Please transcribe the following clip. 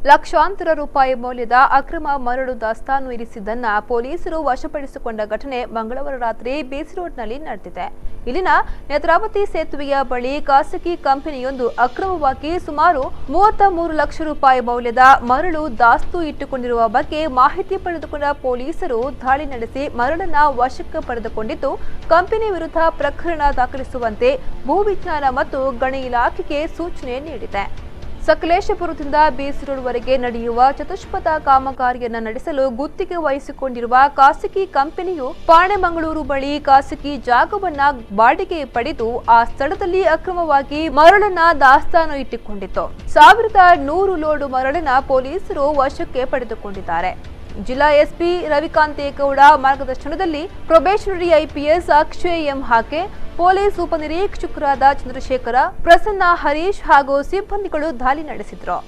ಲಕ್ಷಾಂತರ ರೂಪಾಯಿ ಮೌಲ್ಯದ ಅಕ್ರಮ ಮರಳು ದಾಸ್ತಾನು ಇರಿಸಿದ್ದನ್ನ ಪೊಲೀಸರು ವಶಪಡಿಸಿಕೊಂಡ ಘಟನೆ ಮಂಗಳವಾರ ರಾತ್ರಿ B.C.Roadನಲ್ಲಿ ನಡೆದಿದೆ. ಇಲ್ಲಿನ ನೇತ್ರಾವತಿ ಸೇತುವೆಯ ಬಳಿ ಖಾಸಗಿ ಕಂಪನಿಯೊಂದು ಅಕ್ರಮವಾಗಿ ಸುಮಾರು 33 ಲಕ್ಷ ರೂಪಾಯಿ ಮೌಲ್ಯದ ಮರಳು ದಾಸ್ತು ಇಟ್ಟುಕೊಂಡಿರುವ ಬಗ್ಗೆ ಮಾಹಿತಿ ಪಡೆದುಕೊಂಡ ಪೊಲೀಸರು ದಾಳಿ ನಡೆಸಿ ಮರಳನ್ನ ವಶಕ್ಕೆ ಪಡೆದುಕೊಂಡಿದ್ದು, ಕಂಪನಿ ವಿರುದ್ಧ ಪ್ರಕರಣ ದಾಖಲಿಸುವಂತೆ ಭೂವಿಜ್ಞಾನ ಮತ್ತು ಗಣಿ ಇಲಾಖೆಗೆ ಸೂಚನೆ ನೀಡಿದೆ. ಸಕಲೇಶಪುರದಿಂದ B.C.Road ವರೆಗೆ ನಡೆಯುವ ಚತುಷ್ಪಥ ಕಾಮಗಾರಿಯನ್ನು ನಡೆಸಲು ಗುತ್ತಿಗೆ ವಹಿಸಿಕೊಂಡಿರುವ ಖಾಸಗಿ ಕಂಪನಿಯು ಪಾಣೆಮಂಗಳೂರು ಬಳಿ ಖಾಸಗಿ ಜಾಗವನ್ನ ಬಾಡಿಗೆ ಪಡೆದು ಆ ಸ್ಥಳದಲ್ಲಿ ಅಕ್ರಮವಾಗಿ ಮರಳನ್ನ ದಾಸ್ತಾನು ಇಟ್ಟುಕೊಂಡಿತ್ತು. 1100 ಲೋಡ್ ಮರಳನ್ನ ಪೊಲೀಸರು ವಶಕ್ಕೆ ಪಡೆದುಕೊಂಡಿದ್ದಾರೆ. ಜಿಲ್ಲಾ ಎಸ್ಪಿ ರವಿಕಾಂತೇಗೌಡ ಮಾರ್ಗದರ್ಶನದಲ್ಲಿ probationary IPS Akshay M Hake, police ಉಪನಿರೀಕ್ಷಕರಾದ ಚಂದ್ರಶೇಖರ, ಪ್ರಸನ್ನ, ಹರೀಶ್ ಹಾಗೂ ಸಿಬ್ಬಂದಿಗಳು ದಾಳಿ ನಡೆಸಿದರು.